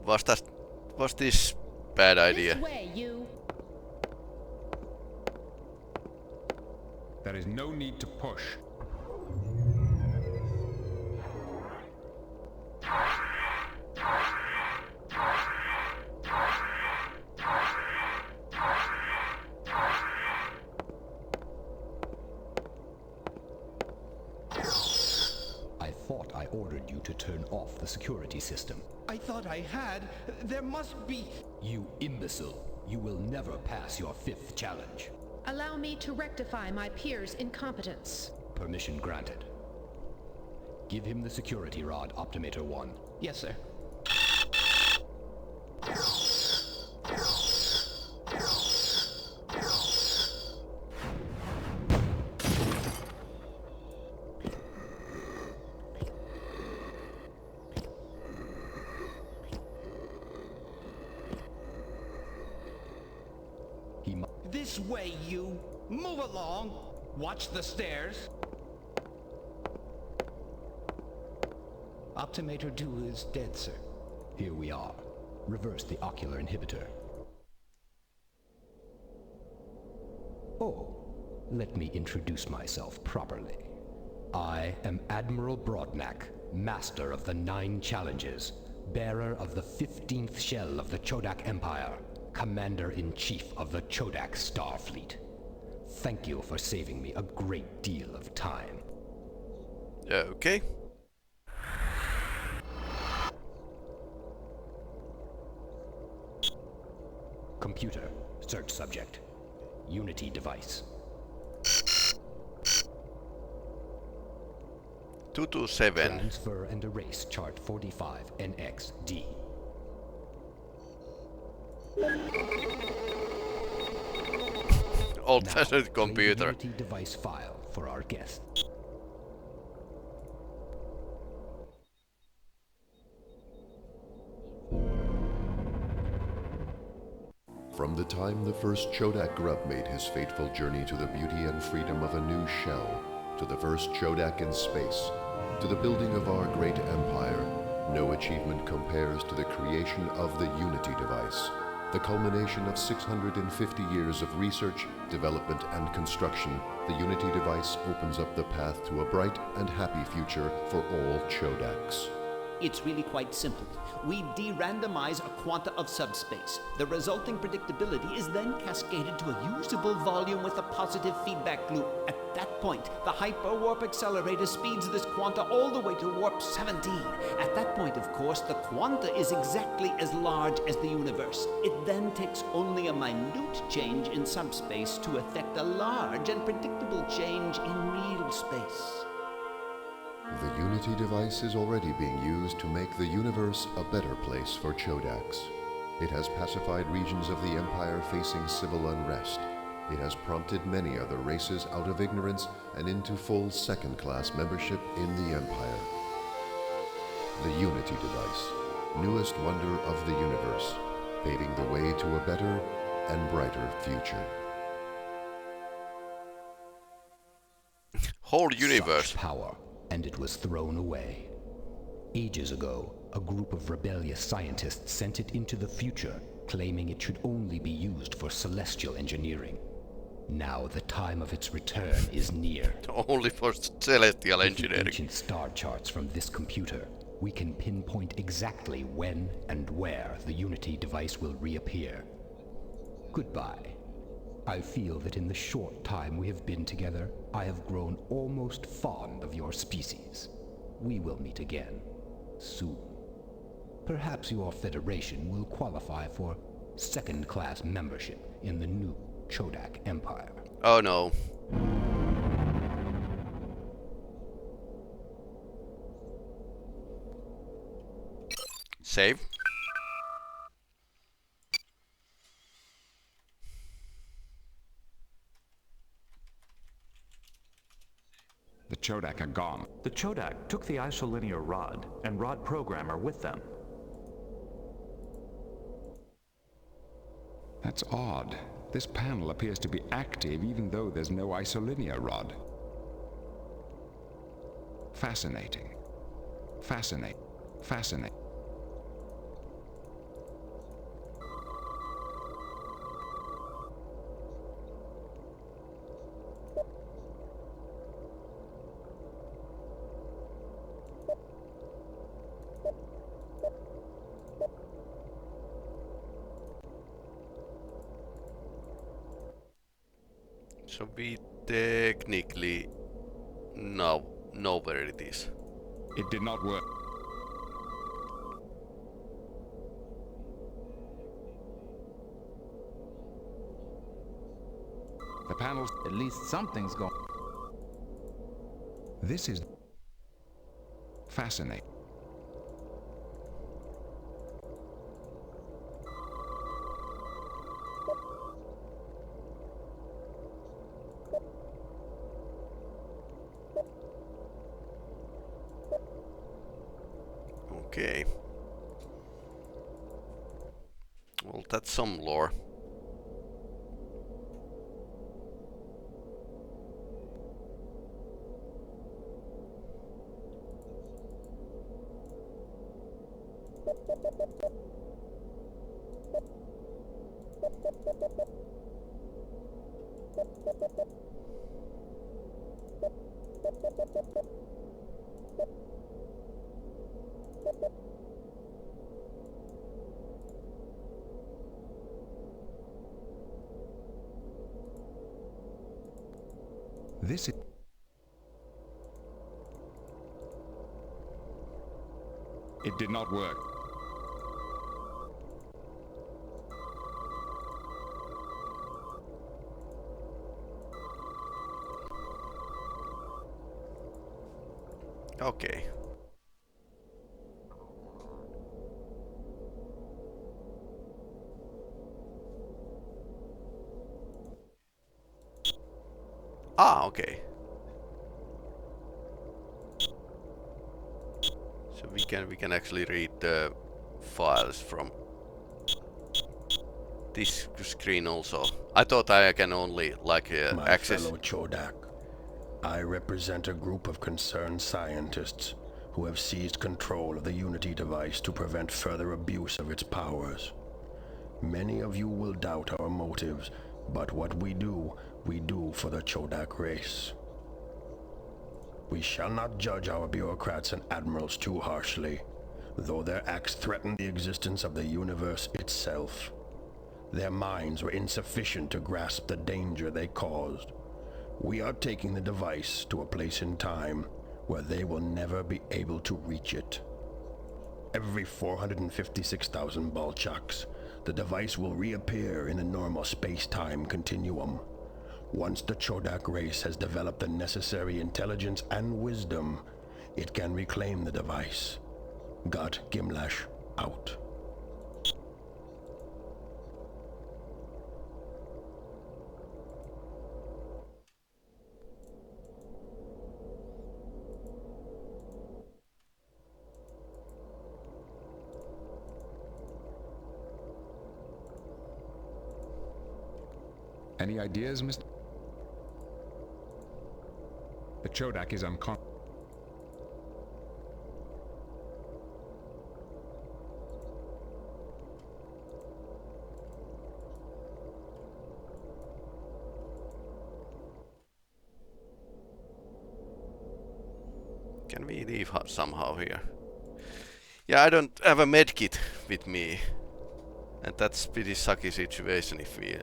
Was this bad idea? This way, you. There is no need to push. I thought I ordered you to turn off the security system. I thought I had. There must be... You imbecile. You will never pass your 5th challenge. Allow me to rectify my peer's incompetence. Permission granted. Give him the security rod, Optimator 1. Yes, sir. This way, you! Move along! Watch the stairs! Optimator 2 is dead, sir. Here we are. Reverse the ocular inhibitor. Oh, let me introduce myself properly. I am Admiral Broadnack, Master of the 9 Challenges, bearer of the 15th shell of the Chodak Empire, Commander-in-Chief of the Chodak Starfleet. Thank you for saving me a great deal of time. Okay. Computer, search subject. Unity device. 227. Transfer and erase chart 45 NXD. Old-fashioned computer. Unity device file for our guest. From the time the first Chodak grub made his fateful journey to the beauty and freedom of a new shell, to the first Chodak in space, to the building of our great empire, no achievement compares to the creation of the Unity device, the culmination of 650 years of research, development, and construction. The Unity device opens up the path to a bright and happy future for all Chodaks. It's really quite simple. We de-randomize a quanta of subspace. The resulting predictability is then cascaded to a usable volume with a positive feedback loop. At that point, the hyperwarp accelerator speeds this quanta all the way to warp 17. At that point, of course, the quanta is exactly as large as the universe. It then takes only a minute change in subspace to affect a large and predictable change in real space. The Unity device is already being used to make the universe a better place for Chodaks. It has pacified regions of the Empire facing civil unrest. It has prompted many other races out of ignorance and into full second-class membership in the Empire. The Unity device, newest wonder of the universe, paving the way to a better and brighter future. Whole universe. Such power. And it was thrown away. Ages ago, a group of rebellious scientists sent it into the future, claiming it should only be used for celestial engineering. Now the time of its return is near. Only for celestial With the engineering. ancient star charts from this computer, we can pinpoint exactly when and where the Unity device will reappear. Goodbye. I feel that in the short time we have been together, I have grown almost fond of your species. We will meet again, soon. Perhaps your Federation will qualify for second-class membership in the new Chodak Empire. Oh no. Save. The Chodak are gone. The Chodak took the isolinear rod and rod programmer with them. That's odd. This panel appears to be active even though there's no isolinear rod. Fascinating. Fascinating. So we technically know where it is. It did not work. The panels. At least something's going. This is fascinating. Okay. Well, that's some lore. This is. It did not work. Okay. Ah, okay. So we can actually read the files from this screen also. I thought I can only like access. My fellow Chodak, I represent a group of concerned scientists who have seized control of the Unity device to prevent further abuse of its powers. Many of you will doubt our motives, but what we do for the Chodak race. We shall not judge our bureaucrats and admirals too harshly, though their acts threaten the existence of the universe itself. Their minds were insufficient to grasp the danger they caused. We are taking the device to a place in time where they will never be able to reach it. Every 456,000 Balchaks, the device will reappear in the normal space-time continuum. Once the Chodak race has developed the necessary intelligence and wisdom, it can reclaim the device. Gut Gimlash out. Any ideas, Mr.? The Chodak is unconscious. Can we leave somehow here? Yeah, I don't have a medkit with me. And that's pretty sucky situation if we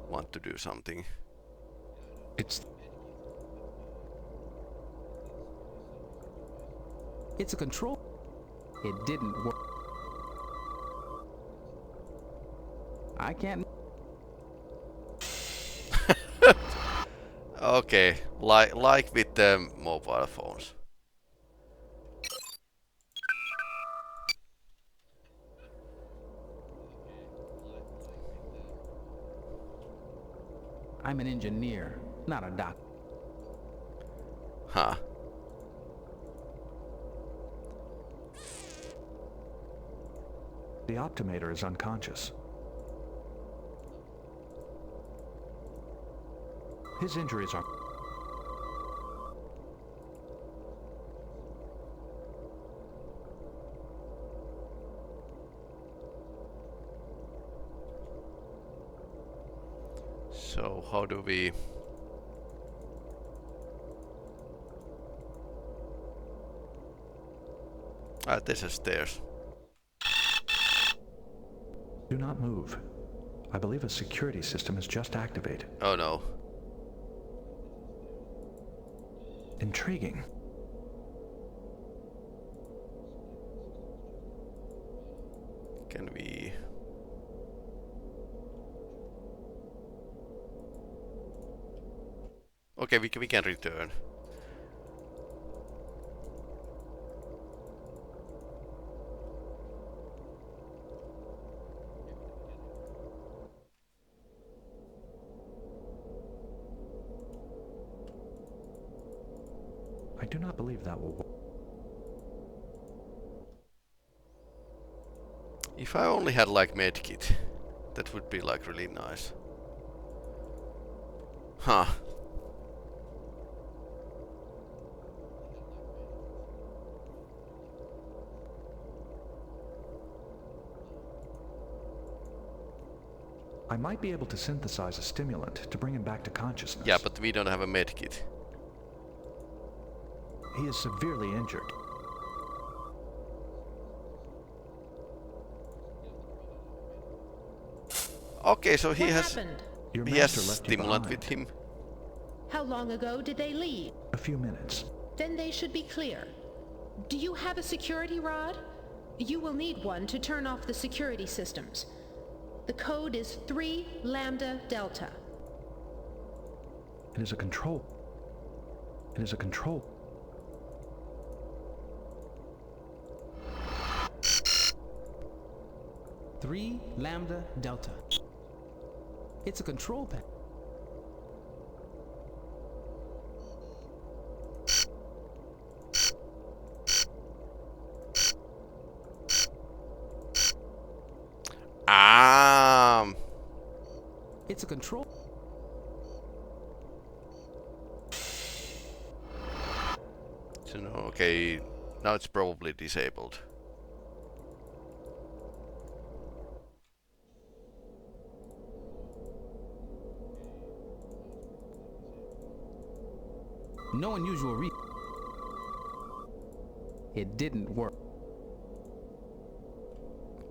want to do something. It's a control. It didn't work. I can't. Okay, like with the mobile phones. I'm an engineer, not a doctor. Huh. The Optimator is unconscious. His injuries are... So how do we... Ah, there's a stairs. Do not move. I believe a security system is just activated. Oh no. Intriguing. Can we... Okay, we can return. I do not believe that will work. If I only had like medkit, that would be like really nice. Huh. I might be able to synthesize a stimulant to bring him back to consciousness. Yeah, but we don't have a medkit. He is severely injured. Okay, so What he has happened? he has stimulant with him. How long ago did they leave? A few minutes. Then they should be clear. Do you have a security rod? You will need one to turn off the security systems. The code is 3 Lambda Delta. It is a control. It is a control. Three Lambda Delta. It's a control panel. It's a control. So no, okay, now it's probably disabled. No unusual It didn't work.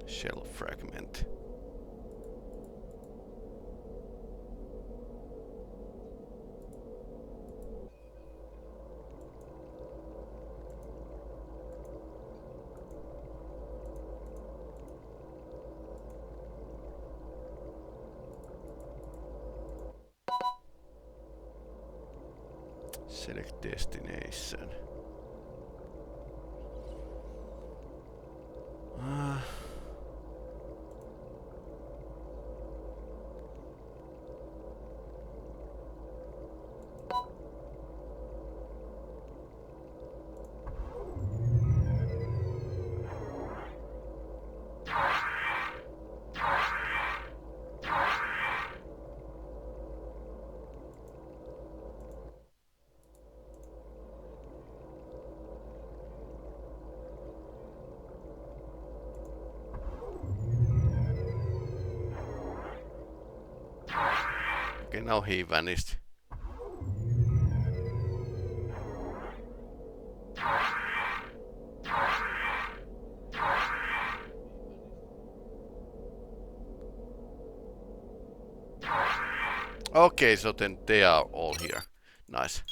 Shell fragment. Select destination. Okay, now he vanished. Okay, so then they are all here. Nice.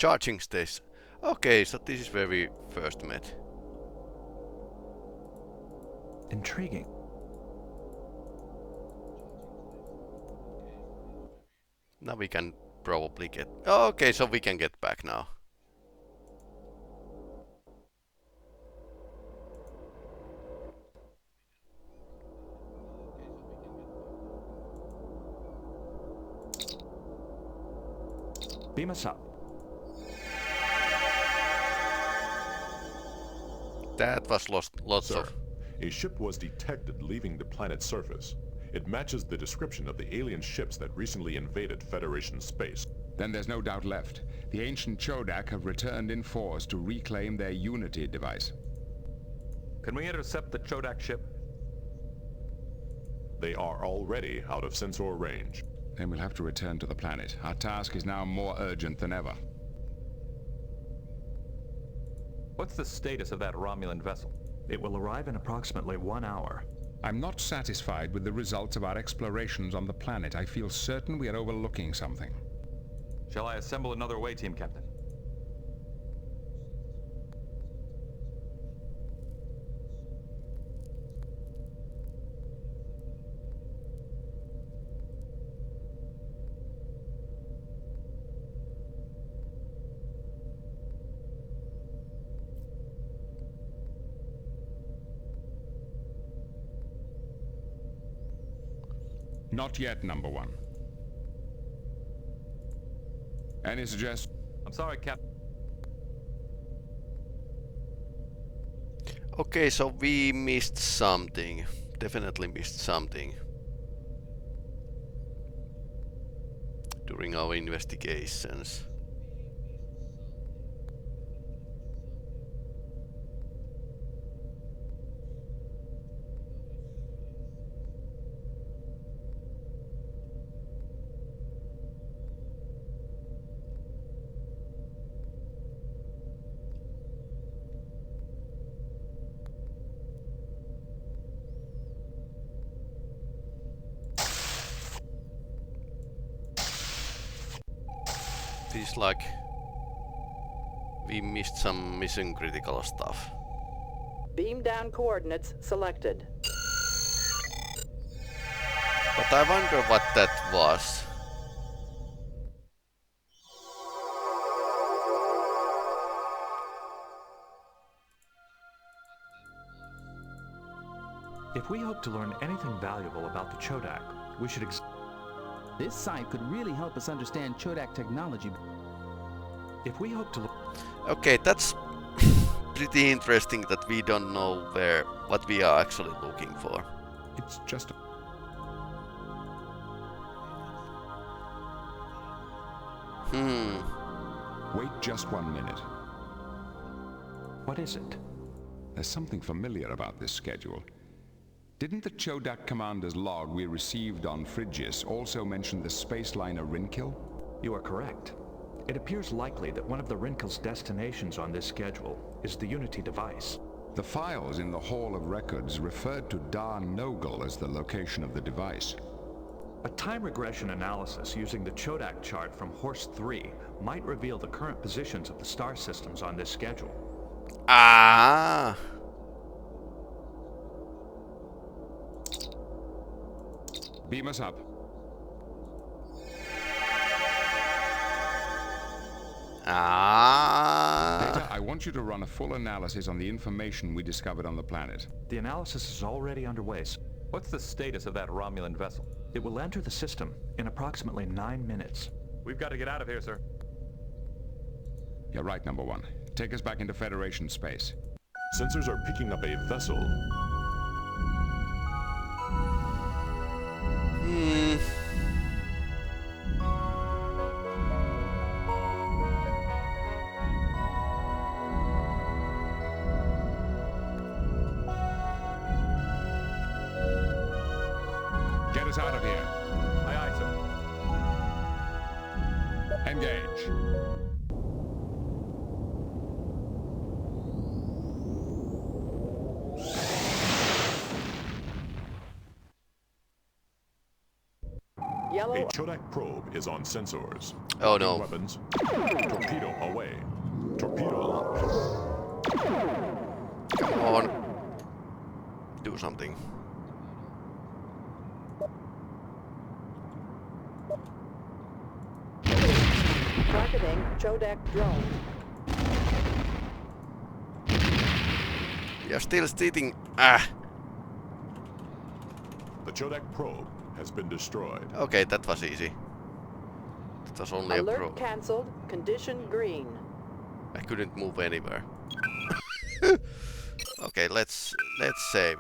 Charging station. Okay, so this is where we first met. Intriguing. Now we can probably get... Okay, so we can get back now. Beam us up. That was lots Sir, of... a ship was detected leaving the planet's surface. It matches the description of the alien ships that recently invaded Federation space. Then there's no doubt left. The ancient Chodak have returned in force to reclaim their Unity device. Can we intercept the Chodak ship? They are already out of sensor range. Then we'll have to return to the planet. Our task is now more urgent than ever. What's the status of that Romulan vessel? It will arrive in approximately 1 hour. I'm not satisfied with the results of our explorations on the planet. I feel certain we are overlooking something. Shall I assemble another away team, Captain? Not yet, number one. Any suggestions? I'm sorry, Captain. Okay, so we missed something. Definitely missed something. During our investigations. Feels like we missed some mission critical stuff. Beam down coordinates selected. But I wonder what that was. If we hope to learn anything valuable about the Chodak, we should This site could really help us understand Chodak technology. If we hope to Okay, that's pretty interesting that we don't know what we are actually looking for. It's just... Wait just 1 minute. What is it? There's something familiar about this schedule. Didn't the Chodak commander's log we received on Phrygius also mention the space liner Rinkil? You are correct. It appears likely that one of the Rinkil's destinations on this schedule is the Unity device. The files in the Hall of Records referred to Dar Nogel as the location of the device. A time regression analysis using the Chodak chart from Horse 3 might reveal the current positions of the star systems on this schedule. Ah! Beam us up. Data, I want you to run a full analysis on the information we discovered on the planet. The analysis is already underway. What's the status of that Romulan vessel? It will enter the system in approximately 9 minutes. We've got to get out of here, sir. You're right, number one. Take us back into Federation space. Sensors are picking up a vessel. Get us out of here. Aye, aye, sir. Engage. A Chodak probe is on sensors. Oh no. Weapons. Torpedo away. Torpedo launched. Come on. Do something. Targeting Chodak drone. You're still sitting. The Chodak probe has been destroyed. Okay, that was easy. That was only Alert a probe. cancelled. Condition green. I couldn't move anywhere. Okay, let's save.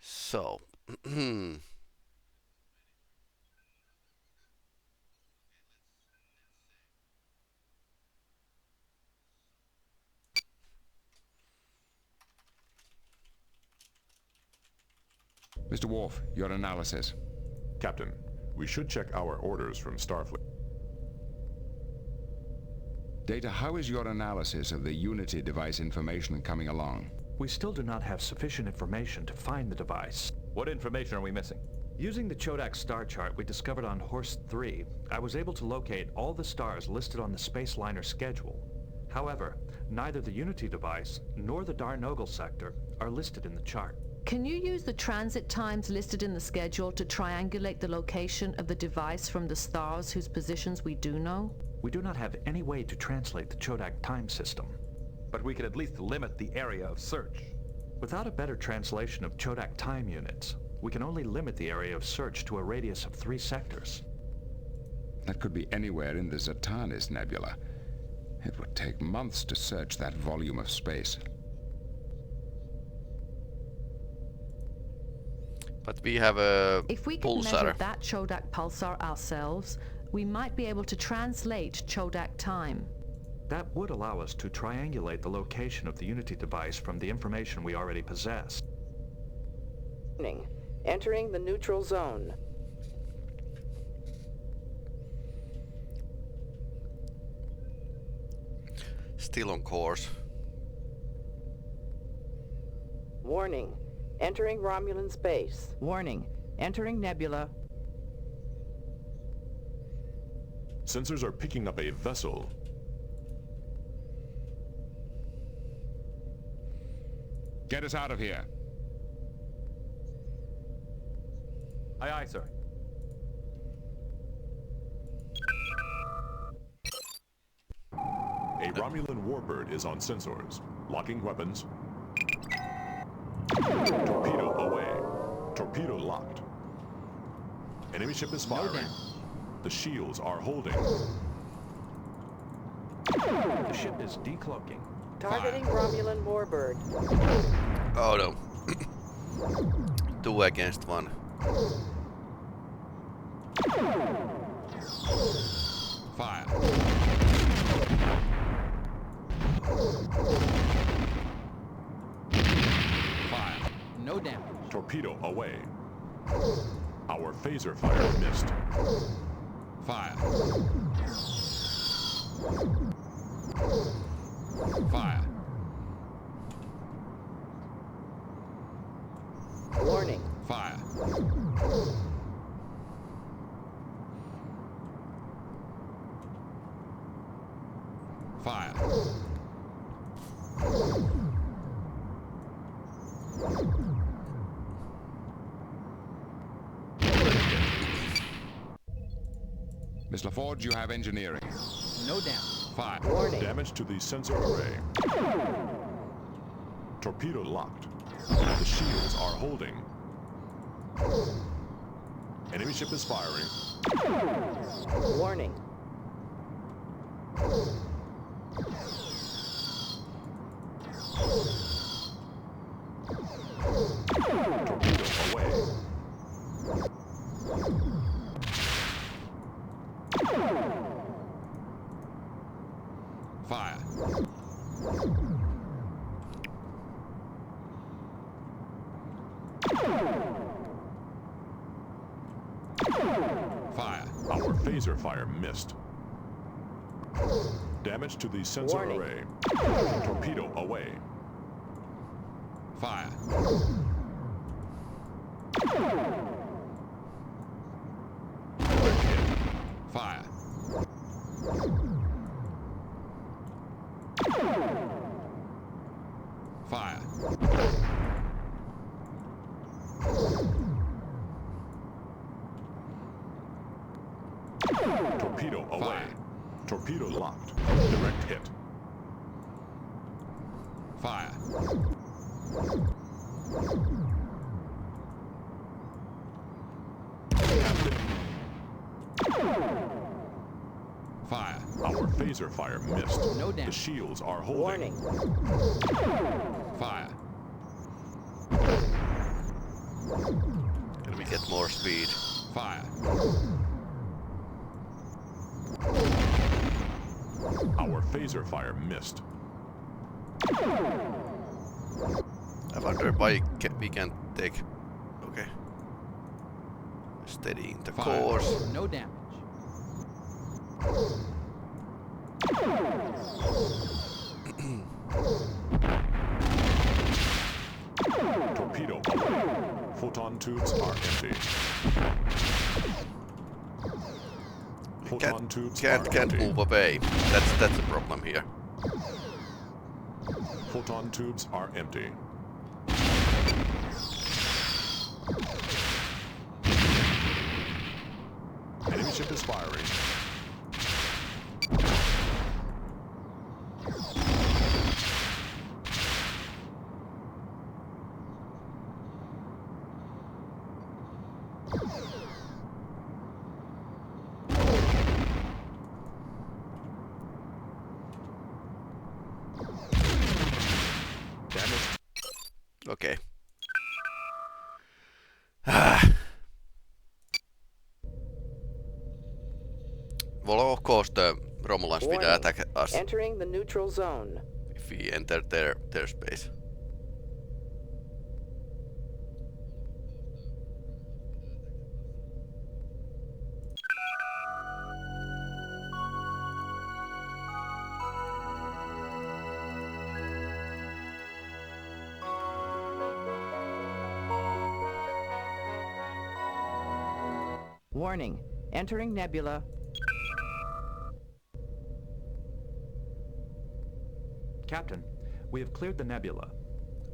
So, Mr. Worf, your analysis. Captain, we should check our orders from Starfleet. Data, how is your analysis of the Unity device information coming along? We still do not have sufficient information to find the device. What information are we missing? Using the Chodak star chart we discovered on Horst 3, I was able to locate all the stars listed on the space liner schedule. However, neither the Unity device nor the Darnogel sector are listed in the chart. Can you use the transit times listed in the schedule to triangulate the location of the device from the stars whose positions we do know? We do not have any way to translate the Chodak time system. But we can at least limit the area of search. Without a better translation of Chodak time units, we can only limit the area of search to a radius of 3 sectors. That could be anywhere in the Zatanis Nebula. It would take months to search that volume of space. but we have a If we could measure pulsar. that Chodak pulsar ourselves, we might be able to translate Chodak time. That would allow us to triangulate the location of the Unity device from the information we already possess. Entering the neutral zone. Still on course. Warning. Entering Romulan space. Warning. Entering nebula. Sensors are picking up a vessel. Get us out of here. Aye, aye, sir. A Romulan warbird is on sensors. Locking weapons. Torpedo away. Torpedo locked. Enemy ship is firing. The shields are holding. The ship is decloaking. Targeting Romulan warbird. Oh no. 2 against 1. Fire. Fire. No damage. Torpedo away. Our phaser fire missed. Fire. Fire. Warning. Fire. Fire. Miss LaForge, you have engineering. No damage. Fire. Warning. Damage to the sensor array. Torpedo locked. The shields are holding. Enemy ship is firing. Warning. Torpedo away. Fire. Fire. Our phaser fire missed. Damage to the sensor Warning. array. Torpedo away. Fire. Fire. Fire. Torpedo away. Fire. Torpedo locked. Direct hit. Fire. Fire. Our phaser fire missed. No damage. The shields are holding. Warning. Fire. Can we get more speed? Fire. Our phaser fire missed. I wonder why we can't take... Okay. Steadying the course. No damage. Torpedo away. Photon tubes are empty. Photon tubes Can't empty. move away. That's the problem here. Photon tubes are empty. Enemy ship is firing. Okay. Well, of course, the Romulans will Warning. attack us Entering the neutral zone. if we enter their space. Warning. Entering nebula. Captain, we have cleared the nebula.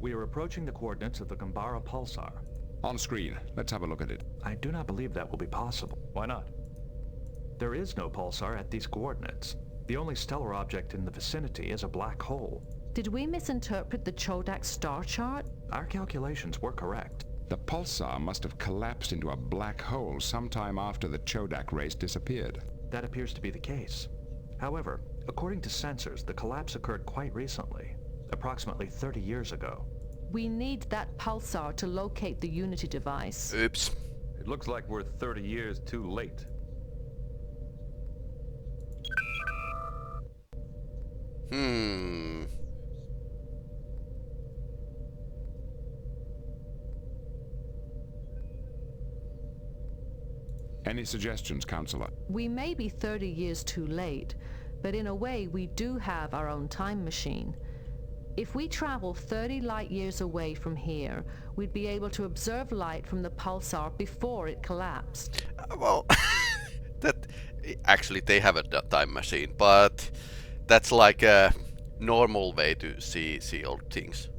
We are approaching the coordinates of the Gambara pulsar. On screen. Let's have a look at it. I do not believe that will be possible. Why not? There is no pulsar at these coordinates. The only stellar object in the vicinity is a black hole. Did we misinterpret the Chodak star chart? Our calculations were correct. The pulsar must have collapsed into a black hole sometime after the Chodak race disappeared. That appears to be the case. However, according to sensors, the collapse occurred quite recently, approximately 30 years ago. We need that pulsar to locate the Unity device. Oops. It looks like we're 30 years too late. Any suggestions, Counselor? We may be 30 years too late, but in a way we do have our own time machine. If we travel 30 light years away from here, we'd be able to observe light from the pulsar before it collapsed. Well, that actually they have a time machine, but that's like a normal way to see old things.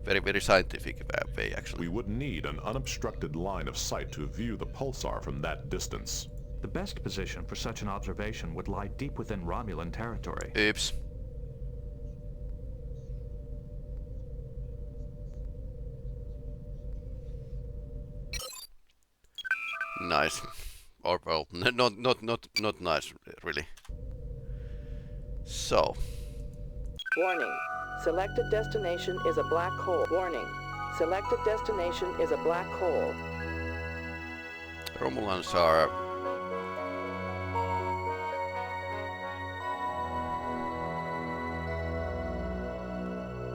Very scientific way, actually. We would need an unobstructed line of sight to view the pulsar from that distance. The best position for such an observation would lie deep within Romulan territory. Oops. Nice. Or well, not nice, really. So. Warning. Selected destination is a black hole. Warning. Selected destination is a black hole. Romulans are...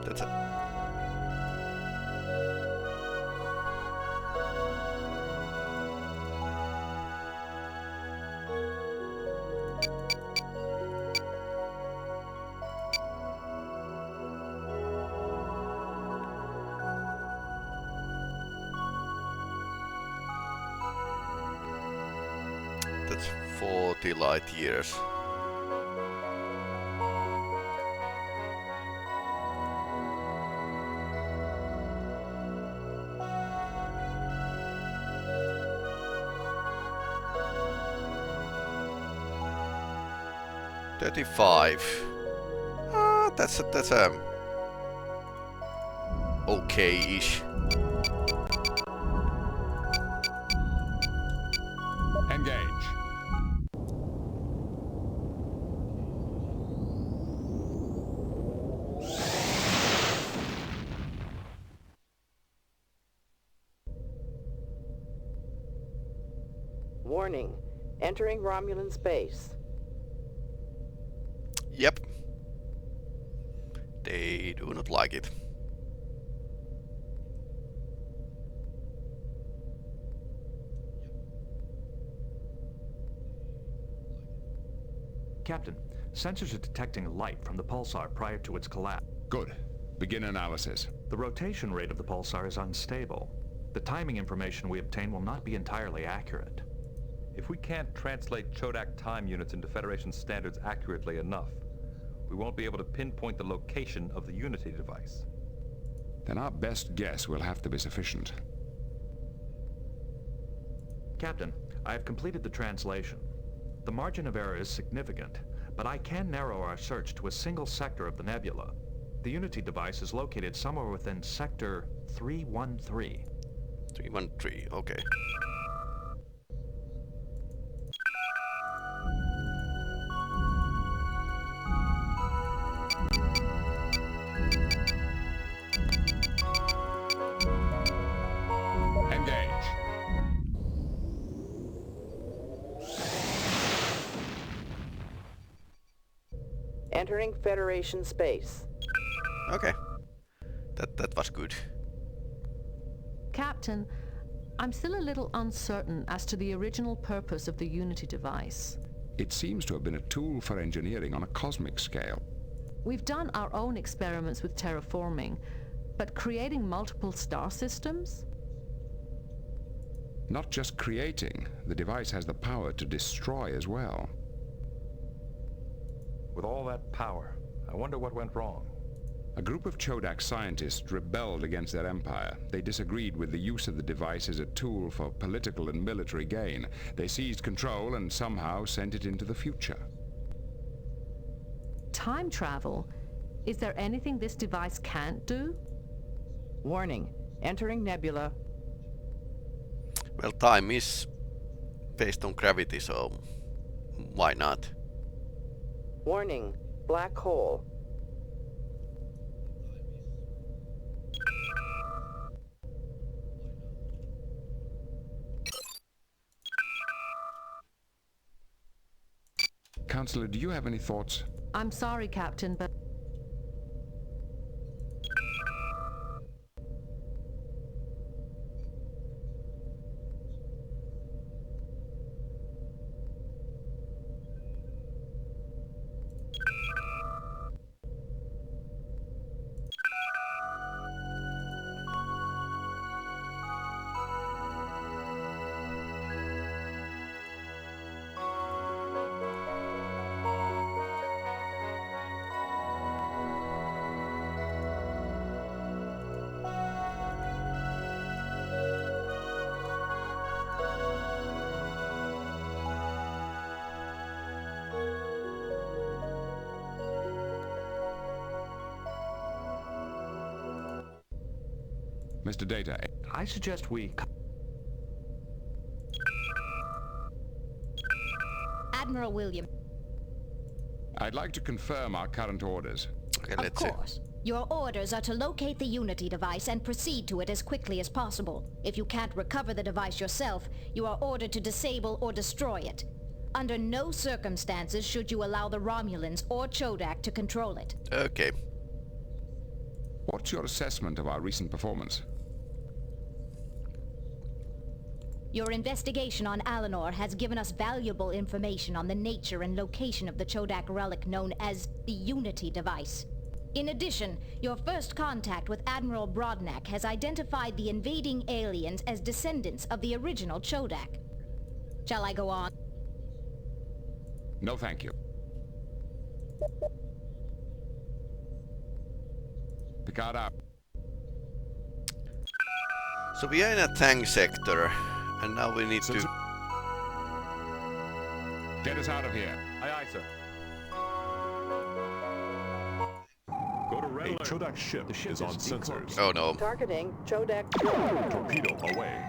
That's it. That's 40 light years. That's okay-ish. Engage. Warning. Entering Romulan space. Yep. They do not like it. Captain, sensors are detecting light from the pulsar prior to its collapse. Good. Begin analysis. The rotation rate of the pulsar is unstable. The timing information we obtain will not be entirely accurate. If we can't translate Chodak time units into Federation standards accurately enough, we won't be able to pinpoint the location of the Unity device. Then our best guess will have to be sufficient. Captain, I have completed the translation. The margin of error is significant, but I can narrow our search to a single sector of the nebula. The Unity device is located somewhere within Sector 313. 313, okay. Engage. Entering Federation space. Okay. That was good. Captain, I'm still a little uncertain as to the original purpose of the Unity device. It seems to have been a tool for engineering on a cosmic scale. We've done our own experiments with terraforming, but creating multiple star systems? Not just creating, the device has the power to destroy as well. With all that power, I wonder what went wrong. A group of Chodak scientists rebelled against their empire. They disagreed with the use of the device as a tool for political and military gain. They seized control and somehow sent it into the future. Time travel? Is there anything this device can't do? Warning. Entering nebula. Well, time is based on gravity, so why not? Warning. Black hole. Counselor, do you have any thoughts? I'm sorry, Captain, but... Mr. Data, I suggest we... Admiral William. I'd like to confirm our current orders. Okay, Of course. Your orders are to locate the Unity device and proceed to it as quickly as possible. If you can't recover the device yourself, you are ordered to disable or destroy it. Under no circumstances should you allow the Romulans or Chodak to control it. Okay. What's your assessment of our recent performance? Your investigation on Alinor has given us valuable information on the nature and location of the Chodak relic known as the Unity device. In addition, your first contact with Admiral Brodnak has identified the invading aliens as descendants of the original Chodak. Shall I go on? No, thank you. Picard out. So we are in a tank sector, and now we need to... Get us out of here. Aye, aye, sir. Go to red alert. A Chodak ship is on sensors. Oh no. Targeting Chodak drone. Torpedo away.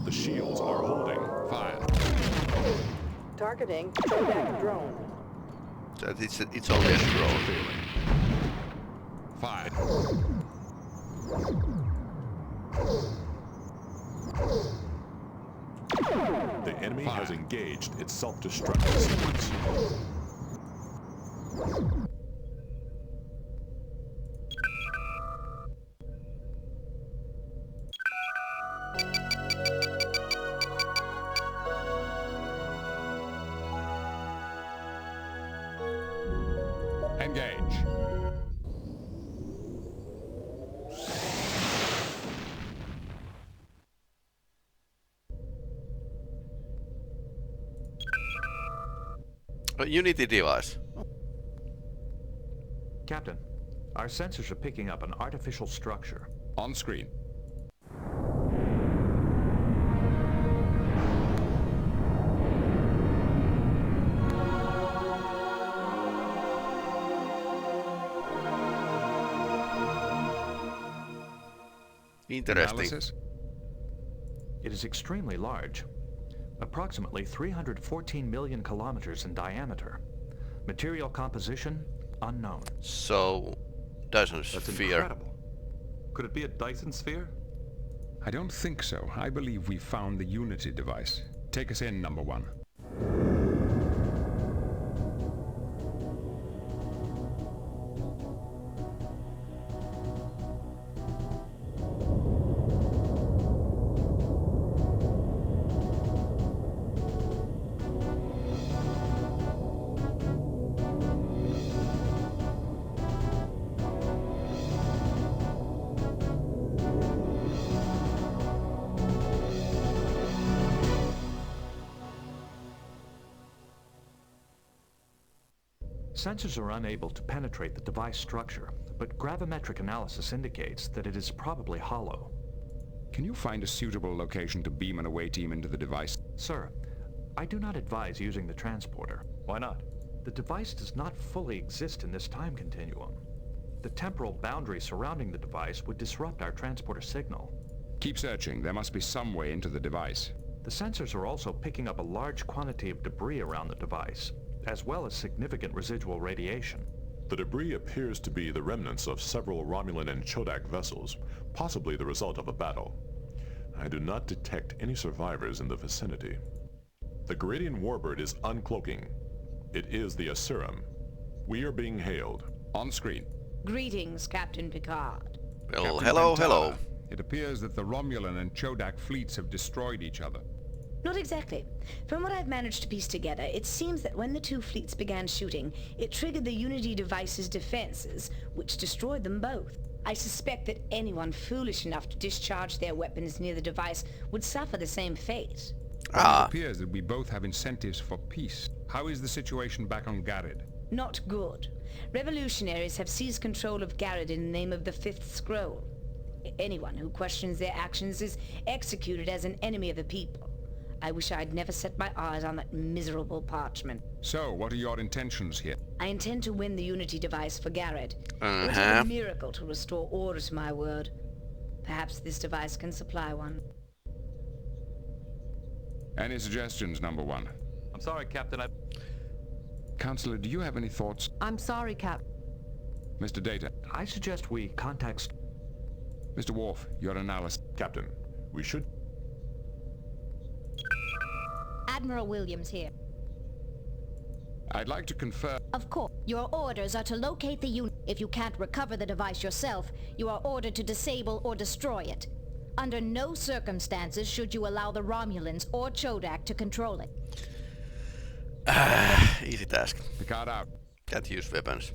The shields are holding. Fire. Targeting Chodak drone. It's only a drone. Fire. The enemy has engaged its self-destruct sequence. Engage. Unity device. Captain, our sensors are picking up an artificial structure. On screen. Interesting. Analysis? It is extremely large, approximately 314 million kilometers in diameter. Material composition, unknown. So, Dyson That's sphere. incredible. Could it be a Dyson sphere? I don't think so. I believe we found the Unity device. Take us in, number one. Sensors are unable to penetrate the device structure, but gravimetric analysis indicates that it is probably hollow. Can you find a suitable location to beam an away team into the device? Sir, I do not advise using the transporter. Why not? The device does not fully exist in this time continuum. The temporal boundary surrounding the device would disrupt our transporter signal. Keep searching. There must be some way into the device. The sensors are also picking up a large quantity of debris around the device, as well as significant residual radiation. The debris appears to be the remnants of several Romulan and Chodak vessels, possibly the result of a battle. I do not detect any survivors in the vicinity. The Garidian warbird is uncloaking. It is the Asylum. We are being hailed. On screen. Greetings, Captain Picard. Well, Captain hello, Picard. hello. It appears that the Romulan and Chodak fleets have destroyed each other. Not exactly. From what I've managed to piece together, it seems that when the two fleets began shooting, it triggered the Unity device's defenses, which destroyed them both. I suspect that anyone foolish enough to discharge their weapons near the device would suffer the same fate. It appears that we both have incentives for peace. How is the situation back on Garid? Not good. Revolutionaries have seized control of Garid in the name of the Fifth Scroll. Anyone who questions their actions is executed as an enemy of the people. I wish I'd never set my eyes on that miserable parchment. So, what are your intentions here? I intend to win the Unity device for Garid. It would take a miracle to restore order to my world. Perhaps this device can supply one. Any suggestions, number one? I'm sorry, Captain, Counselor, do you have any thoughts? I'm sorry, Cap. Mr. Data. I suggest we contact... Mr. Worf, your analysis. Captain, we should... Admiral Williams here. I'd like to confer... Of course. Your orders are to locate the unit. If you can't recover the device yourself, you are ordered to disable or destroy it. Under no circumstances should you allow the Romulans or Chodak to control it. Easy task. Picard out. Can't use weapons.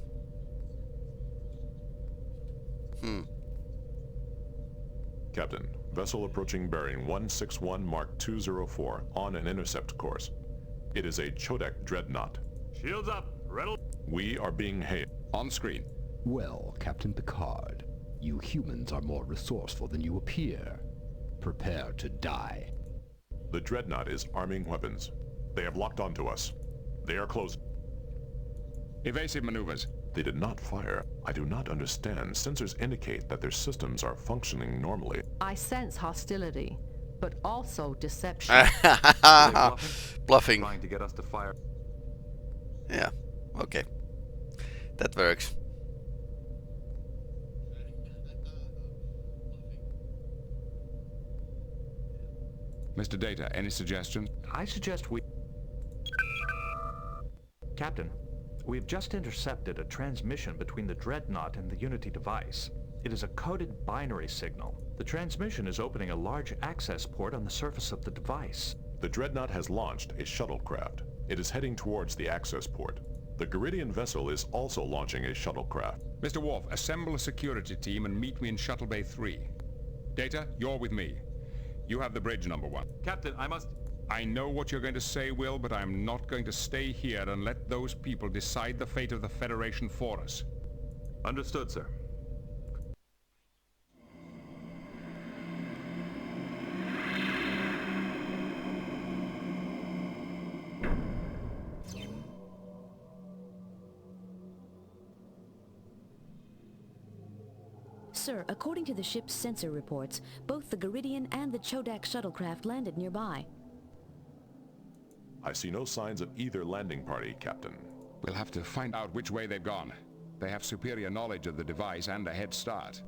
Captain, vessel approaching bearing 161 Mark 204 on an intercept course. It is a Chodak dreadnought. Shields up, Riddle. We are being hailed. On screen. Well, Captain Picard, you humans are more resourceful than you appear. Prepare to die. The dreadnought is arming weapons. They have locked onto us. They are close. Evasive maneuvers. They did not fire. I do not understand. Sensors indicate that their systems are functioning normally. I sense hostility, but also deception. Bluffing. Trying to get us to fire. Yeah, okay. That works. Mr. Data, any suggestions? I suggest we... Captain, we've just intercepted a transmission between the Dreadnought and the Unity device. It is a coded binary signal. The transmission is opening a large access port on the surface of the device. The Dreadnought has launched a shuttlecraft. It is heading towards the access port. The Garidian vessel is also launching a shuttlecraft. Mr. Worf, assemble a security team and meet me in Shuttle Bay 3. Data, you're with me. You have the bridge, number 1. Captain, I must... I know what you're going to say, Will, but I'm not going to stay here and let those people decide the fate of the Federation for us. Understood, sir. Sir, according to the ship's sensor reports, both the Garidian and the Chodak shuttlecraft landed nearby. I see no signs of either landing party, Captain. We'll have to find out which way they've gone. They have superior knowledge of the device and a head start.